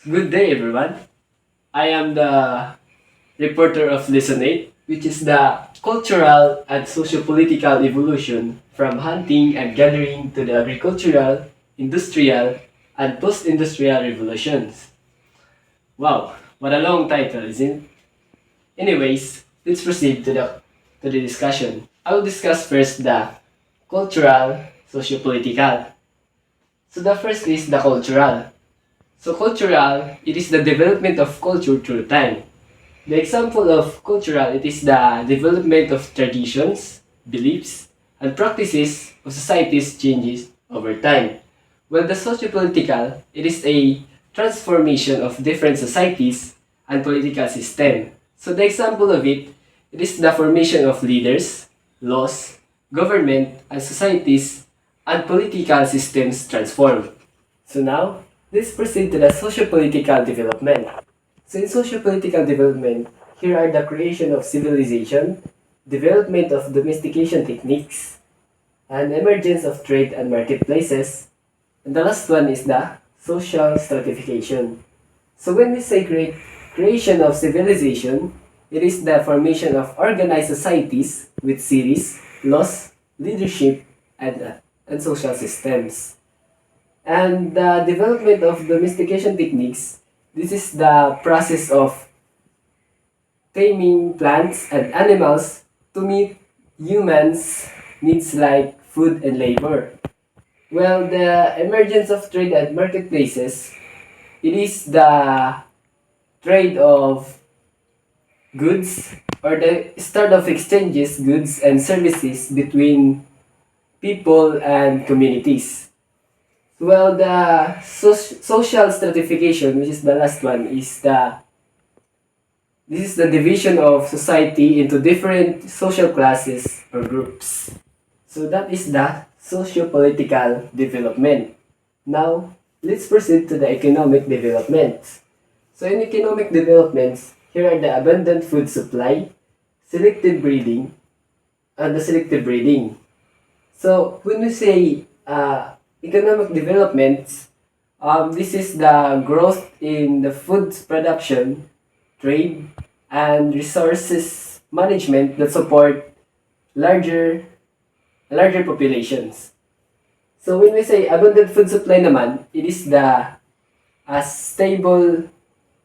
Good day, everyone. I am the reporter of Lesson 8, which is the cultural and socio-political evolution from hunting and gathering to the agricultural, industrial, and post-industrial revolutions. Wow, what a long title, isn't it? Anyways, let's proceed to the discussion. I will discuss first the cultural, socio-political. So the first is the cultural. So cultural, it is the development of culture through time. The example of cultural, it is the development of traditions, beliefs, and practices of societies changes over time. While the socio-political, it is a transformation of different societies and political system. So the example of it is the formation of leaders, laws, government, and societies and political systems transform. So now, let's proceed to the socio-political development. So in socio-political development, here are the creation of civilization, development of domestication techniques, and emergence of trade and marketplaces. And the last one is the social stratification. So when we say creation of civilization, it is the formation of organized societies with cities, laws, leadership, and social systems. And the development of domestication techniques, this is the process of taming plants and animals to meet humans' needs like food and labor. Well, the emergence of trade and marketplaces, it is the trade of goods or the start of exchanges, goods and services between people and communities. Well, the social stratification, which is the last one, is this is the division of society into different social classes or groups. So that is the socio-political development. Now, let's proceed to the economic development. So in economic developments, here are the abundant food supply, selective breeding, and the selective breeding. So when we say economic development, this is the growth in the food production, trade, and resources management that support larger larger populations. So when we say abundant food supply naman, it is the a stable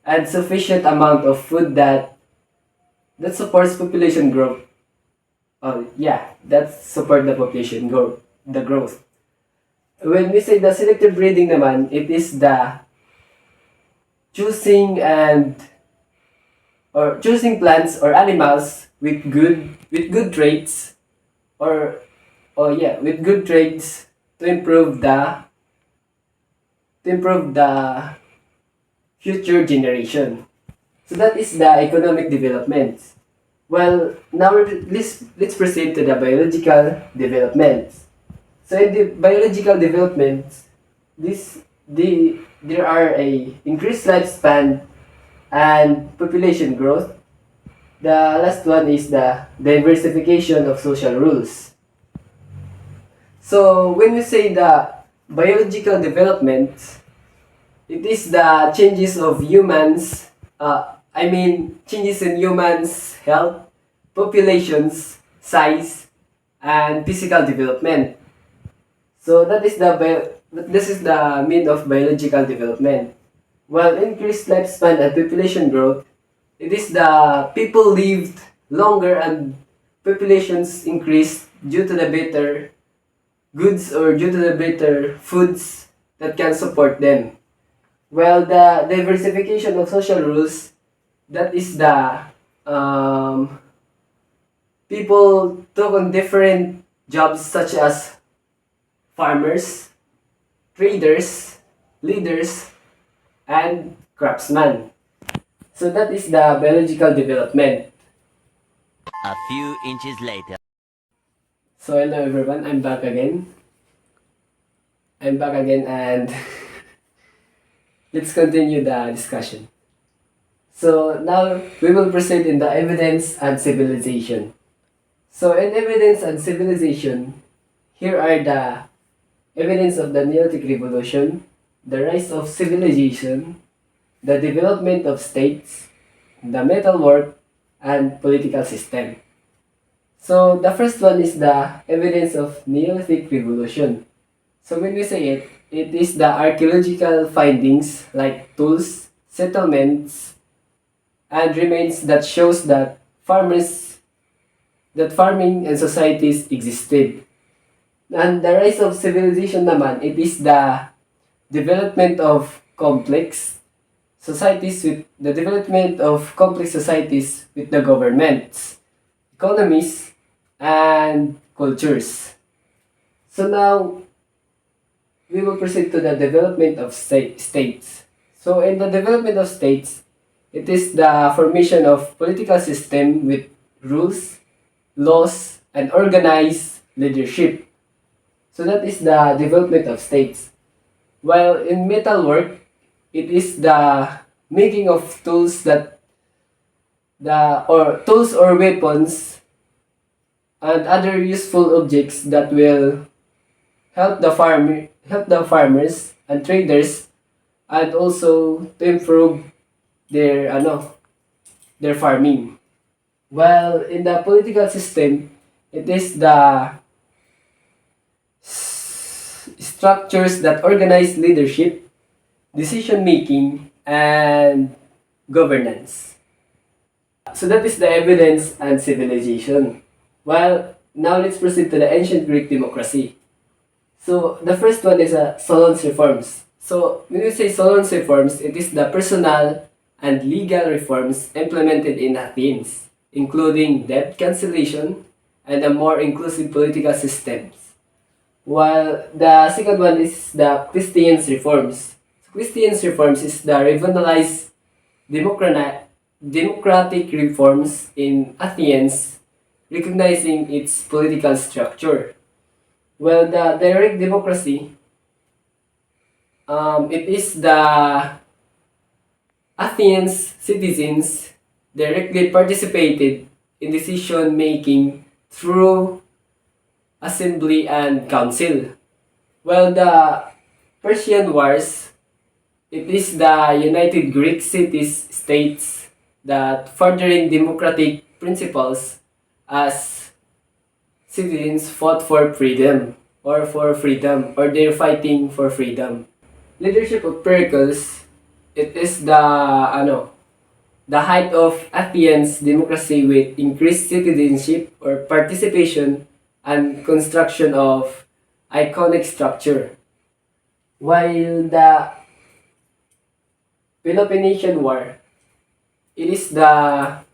and sufficient amount of food that supports population growth. Oh yeah, that support the population growth, the growth. When we say the selective breeding naman, it is the choosing and or choosing plants or animals with good traits or with good traits to improve the future generation. So that is the economic development. Well, now let's proceed to the biological development. So in the biological development, there are a increased lifespan and population growth. The last one is the diversification of social rules. So when we say the biological development, it is the changes of humans, changes in humans' health, populations, size, and physical development. So this is the mean of biological development. While increased lifespan and population growth, it is the people lived longer and populations increased due to the better goods or due to the better foods that can support them. Well, the diversification of social rules, that is the um, people took on different jobs such as farmers, traders, leaders, and craftsmen. So that is the biological development. A few inches later. So hello everyone, I'm back again. And let's continue the discussion. So now we will proceed in the evidence and civilization. So in evidence and civilization, here are the evidence of the Neolithic Revolution, the rise of civilization, the development of states, the metalwork, and political system. So the first one is the evidence of Neolithic revolution. So when we say it, it is the archaeological findings like tools, settlements, and remains that shows that farming and societies existed. And the rise of civilization naman, it is the development of complex societies with the governments, economies, and cultures. So now, we will proceed to the development of states. So in the development of states, it is the formation of political system with rules, laws, and organized leadership. So that is the development of states. While in metalwork, it is the making of tools or weapons and other useful objects that will help the farmers and traders, and also to improve their farming. While in the political system, it is the structures that organize leadership, decision making, and governance. So that is the evidence and civilization. Well, now let's proceed to the ancient Greek democracy. So the first one is Solon's reforms. So when we say Solon's reforms, it is the personal and legal reforms implemented in Athens, including debt cancellation and a more inclusive political systems. While the second one is the Christian's reforms. Christian's reforms is the revitalized democratic reforms in Athens, recognizing its political structure. Well, the direct democracy, it is the Athens citizens directly participated in decision making through assembly and council. Well, the Persian Wars, it is the United Greek cities states that furthering democratic principles as citizens fought for freedom or they're fighting for freedom. Leadership of Pericles, it is the height of Athens democracy with increased citizenship or participation and construction of iconic structure. While the Peloponnesian War, it is that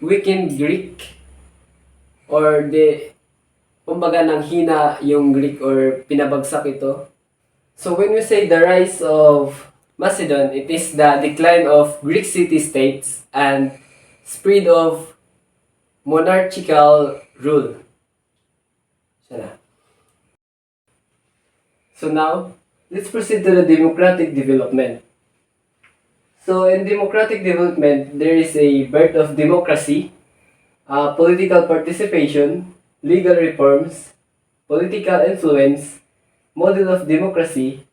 weakened Greek or kumbaga nang hina yung Greek or pinabagsak ito. So when we say the rise of Macedon, it is the decline of Greek city-states and spread of monarchical rule. So now, let's proceed to the democratic development. So in democratic development, there is a birth of democracy, political participation, legal reforms, political influence, model of democracy,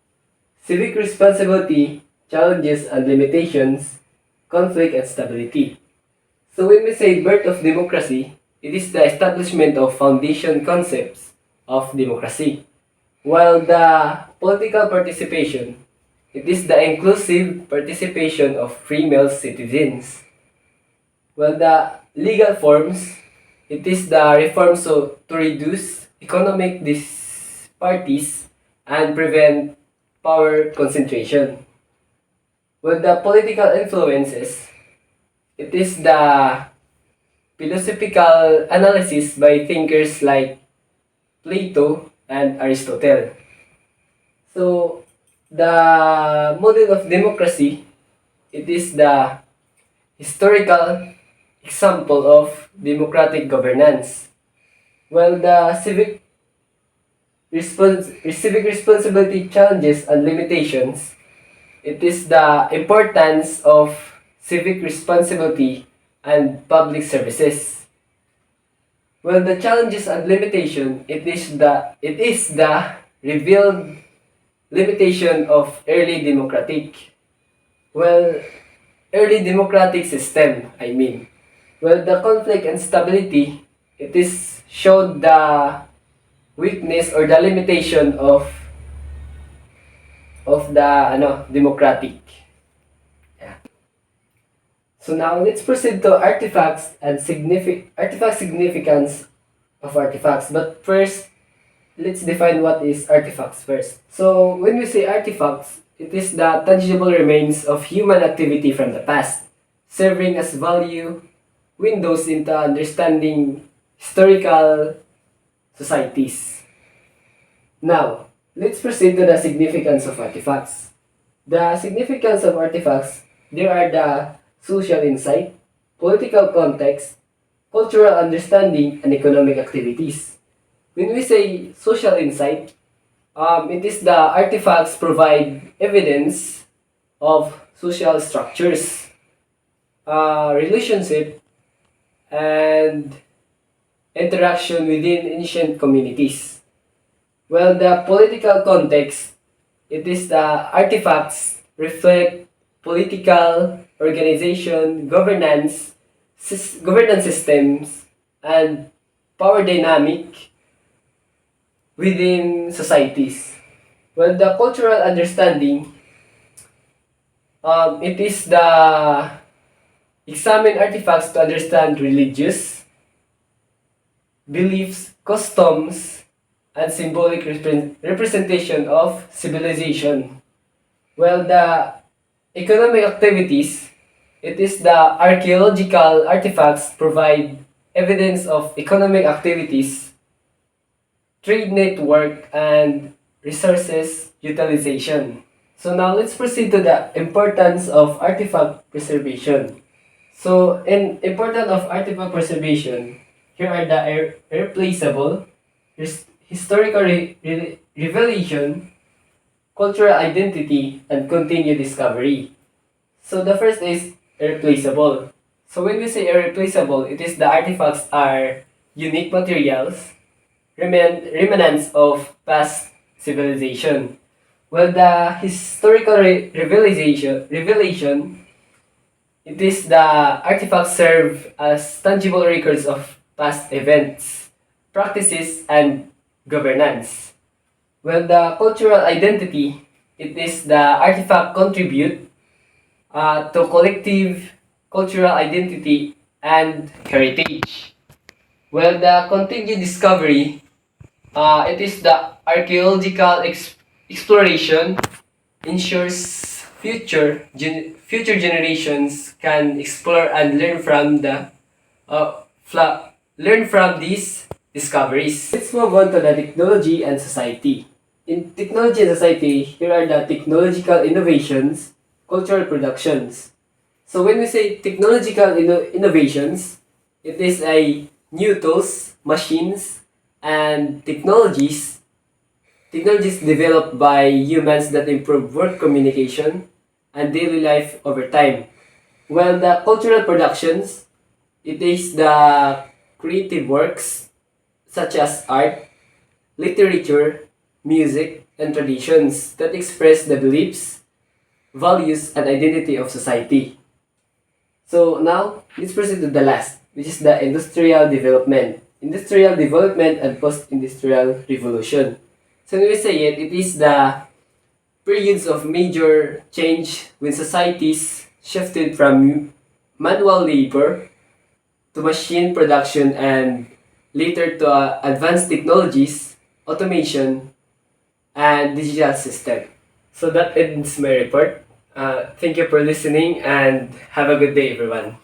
civic responsibility, challenges and limitations, conflict and stability. So when we say birth of democracy, it is the establishment of foundation concepts of democracy. While the political participation, it is the inclusive participation of free male citizens. While the legal forms, it is the reforms to reduce economic disparities and prevent power concentration. While the political influences, it is the philosophical analysis by thinkers like Plato and Aristotle. So, the model of democracy, it is the historical example of democratic governance. While the civic responsibility challenges and limitations, it is the importance of civic responsibility and public services. Well, the challenges and limitation, it is the revealed limitation of early democratic. Well, early democratic system, I mean. Well, the conflict and stability, it is showed the weakness or the limitation of the democratic. Yeah. So now let's proceed to artifacts and artifact significance of artifacts. But first, let's define what is artifacts first. So when we say artifacts, it is the tangible remains of human activity from the past, serving as value windows into understanding historical societies. Now, let's proceed to the significance of artifacts. The significance of artifacts, there are the social insight, political context, cultural understanding, and economic activities. When we say social insight, it is the artifacts provide evidence of social structures, relationship, and interaction within ancient communities. Well, the political context, it is the artifacts reflect political organization, governance systems, and power dynamic within societies. Well, the cultural understanding, it is the examine artifacts to understand religious beliefs, customs, and symbolic representation of civilization. Well, the economic activities, it is the archaeological artifacts provide evidence of economic activities, trade network, and resources utilization. So now let's proceed to the importance of artifact preservation. So in importance of artifact preservation, here are the irreplaceable, historical revelation, cultural identity, and continued discovery. So the first is irreplaceable. So when we say irreplaceable, it is the artifacts are unique materials, remnants of past civilization. Well, the historical revelation, it is the artifacts serve as tangible records of past events, practices, and governance. Well, the cultural identity, it is the artifact contribute to collective cultural identity and heritage. Well, the continued discovery, it is the archaeological exploration ensures future generations can explore and learn from learn from these discoveries. Let's move on to the technology and society. In technology and society, here are the technological innovations, cultural productions. So when we say technological innovations, it is a new tools, machines, and technologies developed by humans that improve work communication and daily life over time. While the cultural productions, it is the creative works such as art, literature, music, and traditions that express the beliefs, values, and identity of society. So now, let's proceed to the last, which is the industrial development. Industrial development and post-industrial revolution. So when we say it, it is the periods of major change when societies shifted from manual labor to machine production and later to advanced technologies, automation, and digital system. So that ends my report. Thank you for listening and have a good day, everyone.